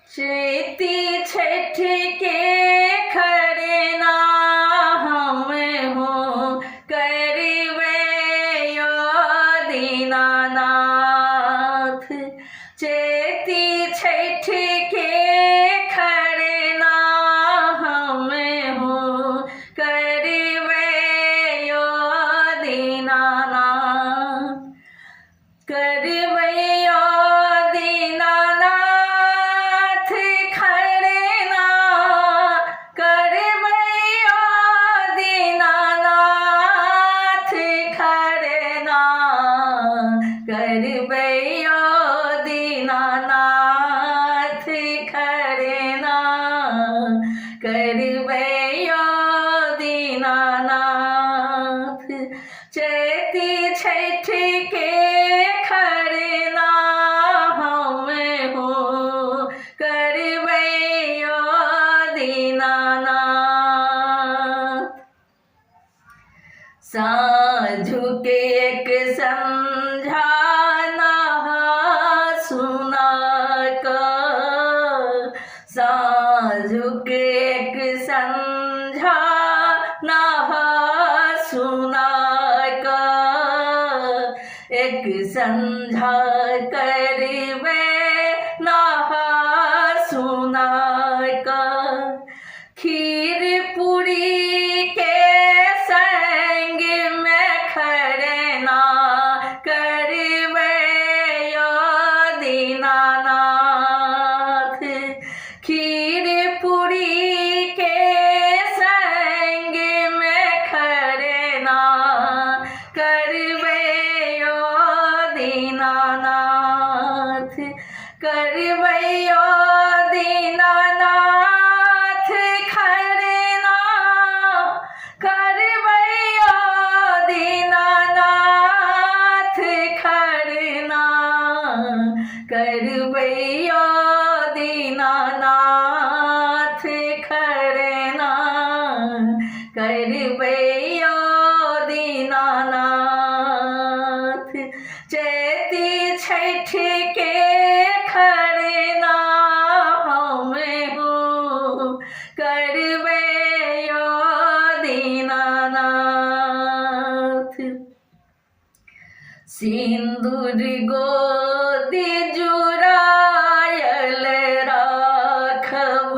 चेती छठ के खड़े ना हम हो करवे यो दीनानाथ। चेती छठ के खड़े ना हम हो करवे यो दीनानाथ। करवे यो दीनानाथ खड़े ना, करवे यो दीनानाथ खड़े ना, करवे यो दीनानाथ खड़े ना, करवे यो दीनानाथ। चेती छठ के खड़े ना हम हो करवे यो दीनानाथ। साँझु के एक संझा नहा सुना कर, साँझु के एक संझा नहा सुना कर, एक संझा करवे नहा सुना कर। खीर पूरी के संग में खड़े ना करवे यो दीनानाथ। खीर पूरी के संग में खड़े ना करवे यो दीनानाथ। करवे यो दीनानाथ खड़े ना, करवे यो दीनानाथ खड़े ना, करवे यो दीनानाथ खड़े ना, करवे यो दीनानाथ। चेती छठ के खड़े ना हम हो करवे यो दीनानाथ। सिंदूर गोदी जुरायल राखब,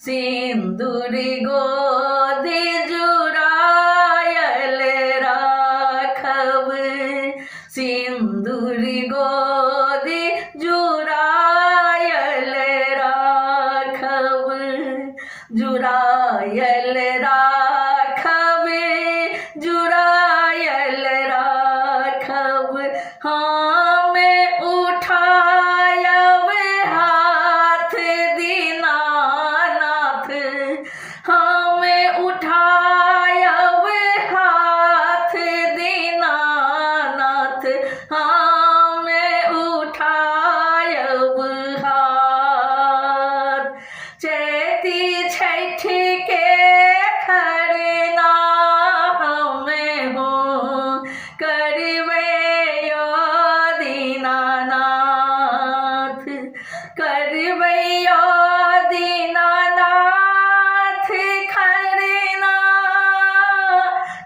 सिंदूर गोदी जुरायल राखब, सिंदूर गोदी जुरायल राखब, जुरायल राखब, जुरायल राखब। हाँ मैं उठायब हाथ दीनानाथ, हाँ मैं उठायब हाथ दीनानाथ, हाँ मैं उठायब हाथ। चेती छठ के खड़े ना हम हो करवे यो दीनानाथ। करवे यो दीनानाथ खड़े ना,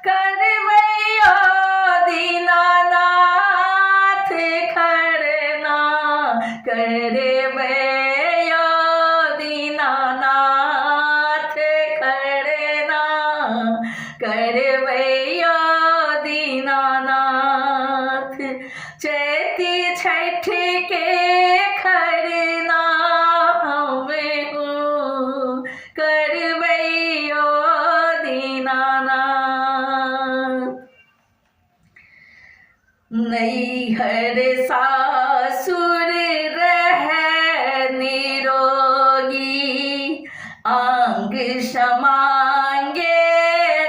करवे यो दीनानाथ खड़े ना, करवे यो दीनानाथ खड़े ना, करवे यो दीनानाथ। चेती छठ के खड़े ना हम हो करवे यो दीनानाथ। नैहर सासुर रह निरोगी, आंग समांगे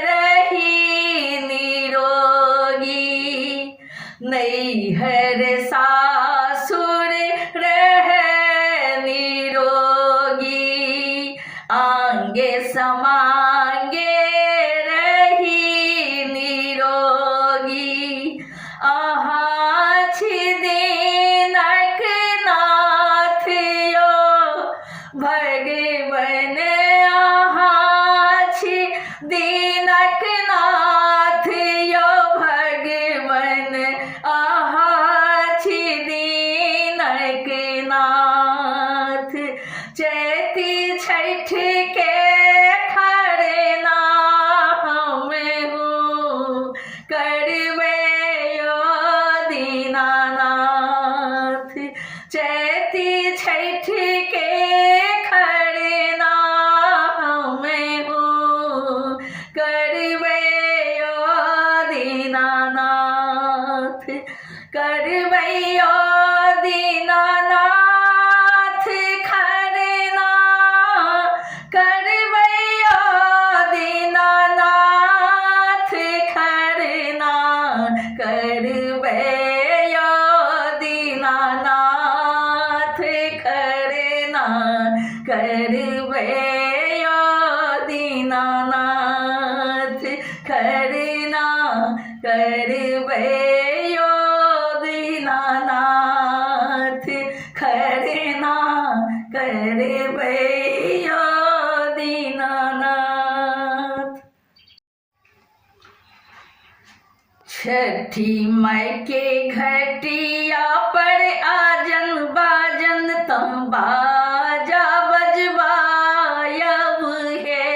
रही निरोगी। नैहर सासुर रह निरोगी, आंगे समांगे रही निरोगी। आहा छिदिनक नाथ यो करबेयो दीनानाथ चैती छठ के खरना में हो करबेयो दीनानाथ करबैयो दीनानाथ खरना करबैयो दीनानाथ खरना करबैयो दीनानाथ खरना करबैयो दीनानाथ खरना करबैयो दीनानाथ खरना करबैयो दीनानाथ। छठी माई के घटिया पर आजन बाजन तम बाजा बजवायब है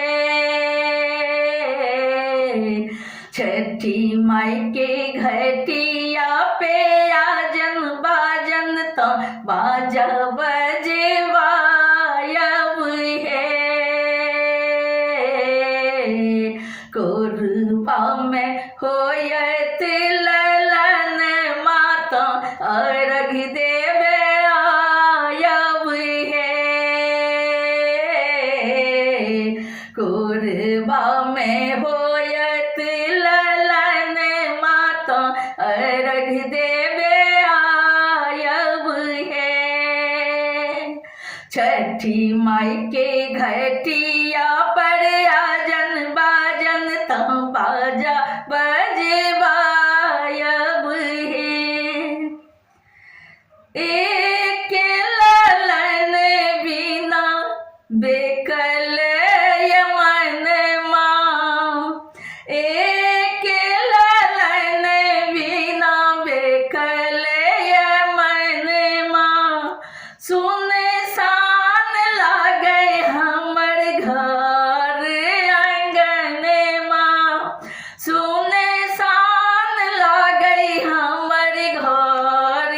छठी माई के घटिया पे आजन बाजन तम बाजा बजवायब है कोरबा में होयत ललन माता अर्घ देवे आयब है कोरबा में होयत ललन माता अर्घ देवे आयब है छठी माई के घटिया पर आजन बाजन तम बाजा बजवायब है एक ललन बिना बेकल यमन माँ एक ललन बिना बेकल यमन माँ सुनसान लागे हमर घर आंगन माँ सुनसान लागे हमर घर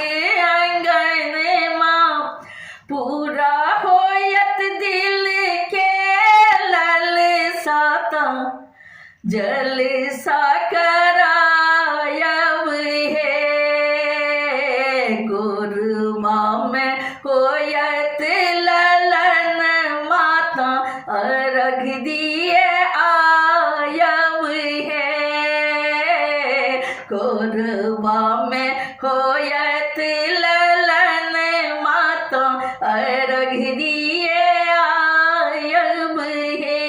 आंगन माँ पूरा होयत दिल के ललसा जलसा करायब है कोरबा में होयत ललन माता अर्घ दिए आयब है कोरबा में होयत ललन माता अर्घ दिए आयब है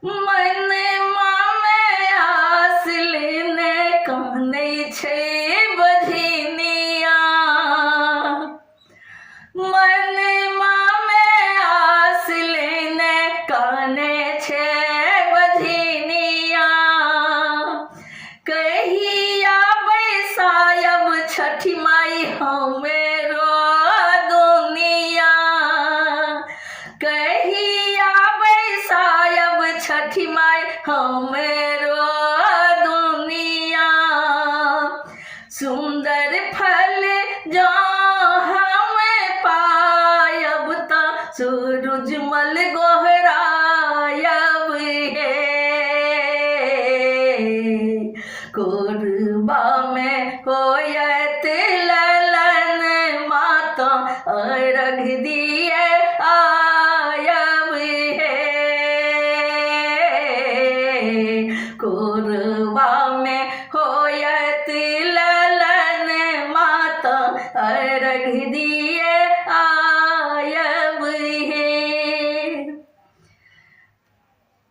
मन में आस लेने कहने छे बधिनिया मन में आस लेने कहने छे बधिनिया कहिया बैसायब छठी माई हमेरो दुनिया कहिया बैसायब छठी माई हमेरो दुनिया सुंदर फल जो हम पायब त सूरजमल गोहरायब है कोरबा में होयत ललन माता अर्घ दिए आयब है कोरबा में होयत ललन माता अर्घ दिए आयब है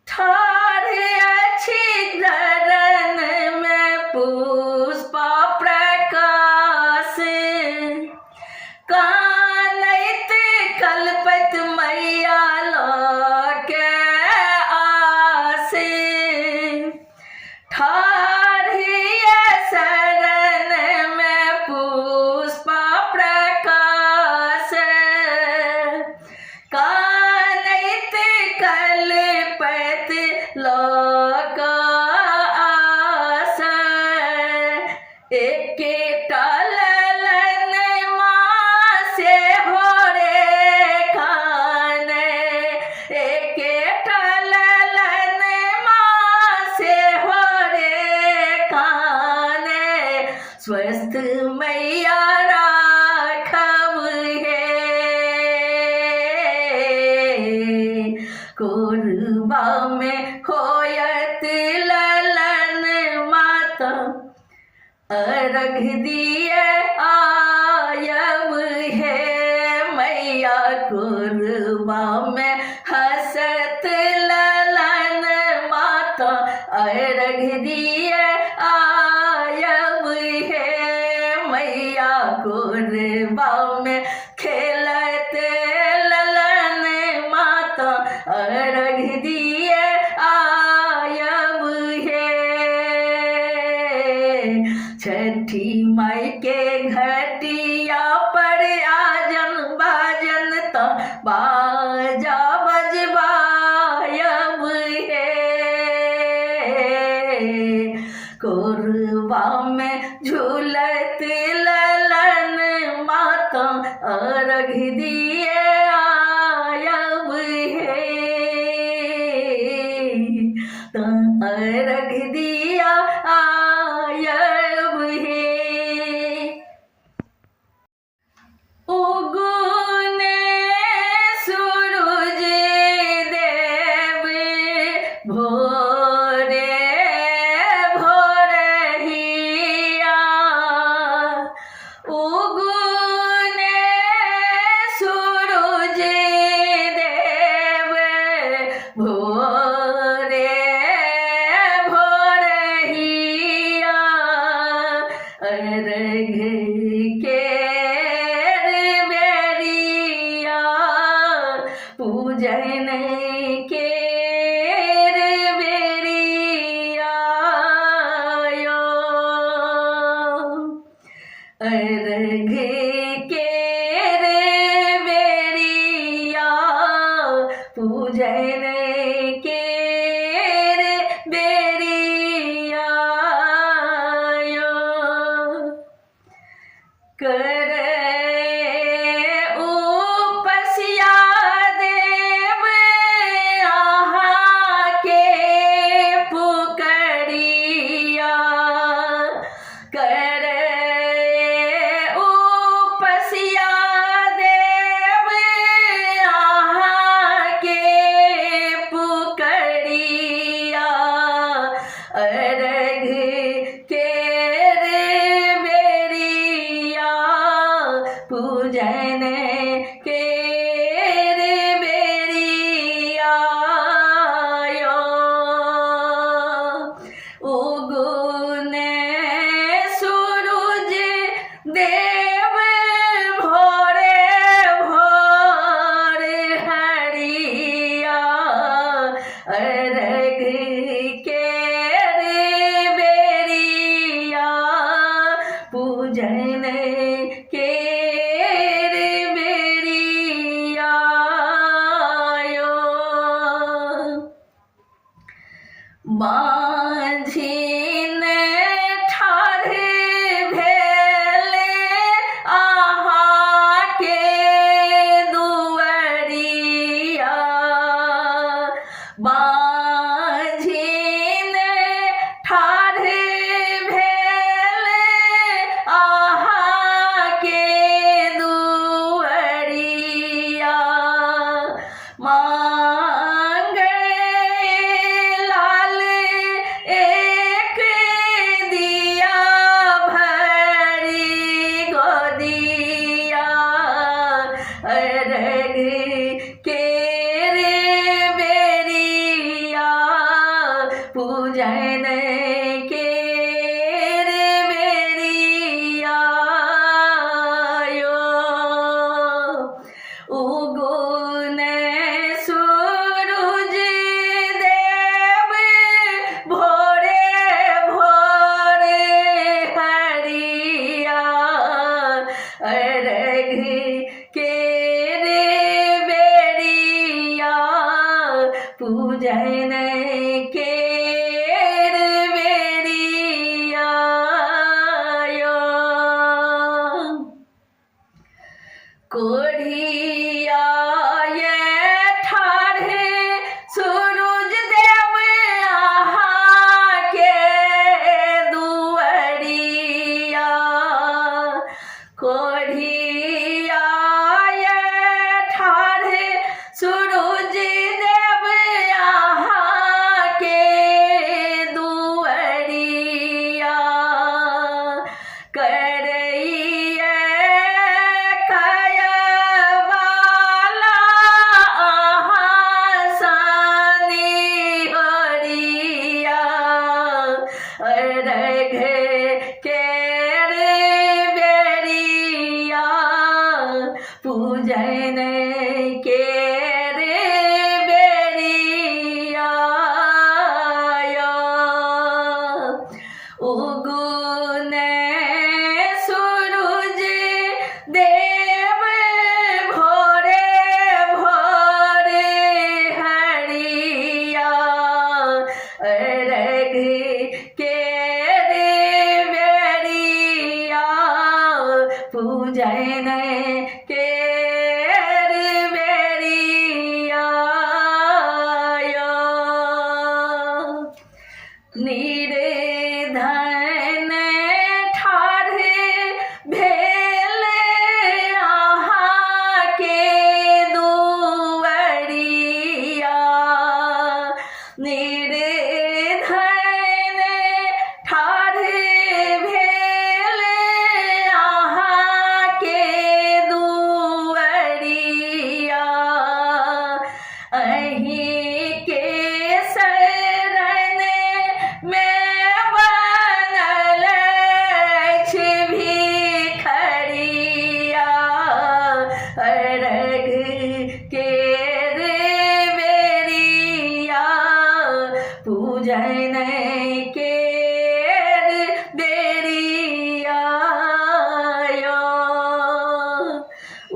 ठाढ़ अछि धरन में पुष्पा प्रकाश कानैत कल्पत मैया के आस ठाढ़ शरण में पुष्पा प्रकाश कानैत कल्पत लोक हस्त मैया राखब है कोरबा में होयत ललन माता अर्घ दिए आयब है मैया कोरबा में हसत ललन माता अर्घ दिए आयब है मैया कोरबा में खेलत ललन माता अर्घ दिए आयब है छठी माई के घटिया पर आजन बाजन तो बाजा बजवायब है कोरबा में झूलत ललन माता अर्घ दिए आयब है तो अर्घ दिया आयब है उगने सूरज देव भोरे भोरहिया उगने सूरज देव भोरे भोरहिया अर्घ के बेरिया पूजन के बेरिया यो अर्घ के बेरिया पूजन के बेरिया यो करे उपसिया देव आहा के पुकरिया करे उपसिया देव आहा के पुकरिया अर्घ के बेरिया पूजन के बेरिया यो उगने सूरज देव भोरे भोरे हरिया अर्घ के बेरिया पूजन के बेरिया यो माझिन ठाढ़ भेले आहा के दुअरिया माझिन ठाढ़ भेले आहा के दुअरिया मांगे लाल एक दिया भरी गोदिया अर्घ के बेरिया पूजन के बेरिया यो उगने सूरज देव भोरे भोरे हरिया अर्घ के बेरिया पूजन के बेरिया उगुन सूरज देव भोरे भोरे हरिया अर्घ के रे बेरिया पूजन के रे बेरिया निर्धन ठाढ़े भेल अहाँ के दुआरिया निर्धन ठाढ़े भेल अहाँ के दुआरिया अहीं के शरण में बनल अछि भिखरिया अर्घ के रे बेरिया पूजन के रे बेरिया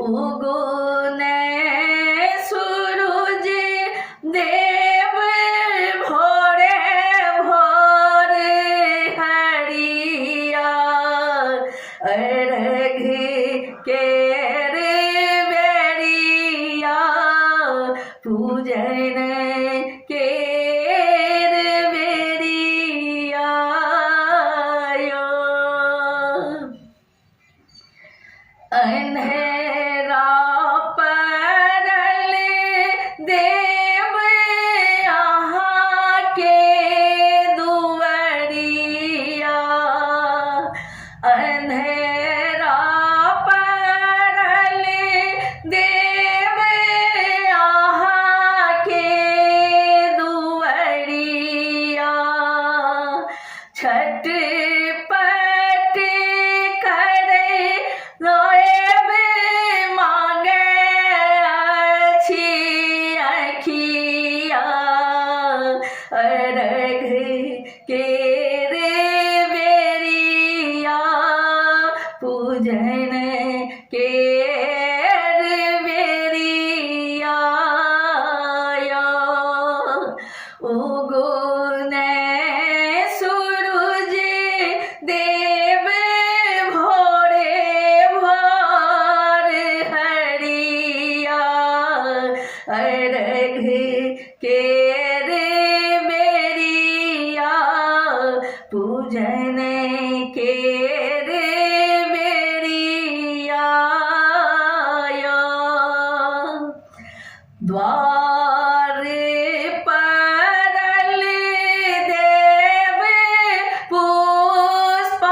उगुन सूरज देव भोरे भोरे हरिया अर्घ के रे बेरिया पूजन के रे बेरिया अन्हेरा परल देव अहाँ के दुआरिया अन्हेरा परल देव अहाँ के दुआरिया छटपट करे रोएब मांगे अछि अखिया अर्घ के रे बेरिया पूजन के रे बेरिया उगुन सूरज देव भोरे भोरे हरिया अर्घ के रे बेरिया पूजन के रे बेरिया द्वार परल देव पुष्प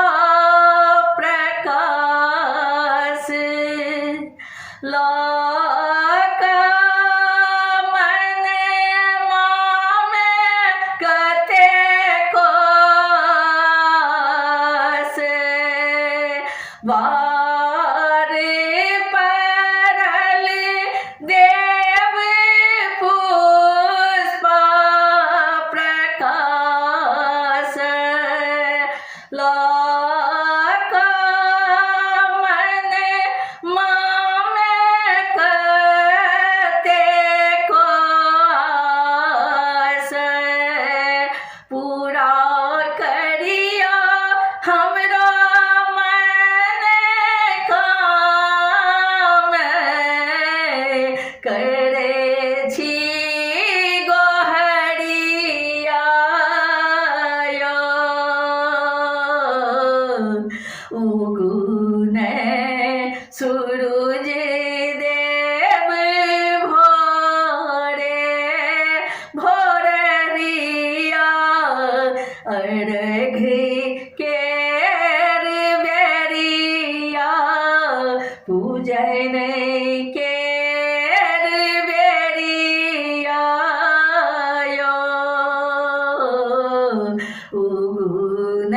प्रकाश लोक मन में कतेको आस वार परल देव पुष्प प्रकाश लोक मन में कतेको आस पूरा करिया हमरो मन काम करे छी गोहरिया उगुन सूरज देव भोरे भोरिया अर्घ के रे बेरिया पूजन के रे बेरिया उगुन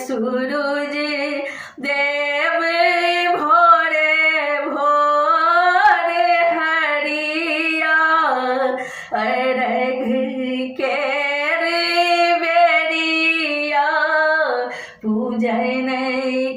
सूरज देव भोरे भोरे हरिया अर्घ के रे बेरिया पूजै नै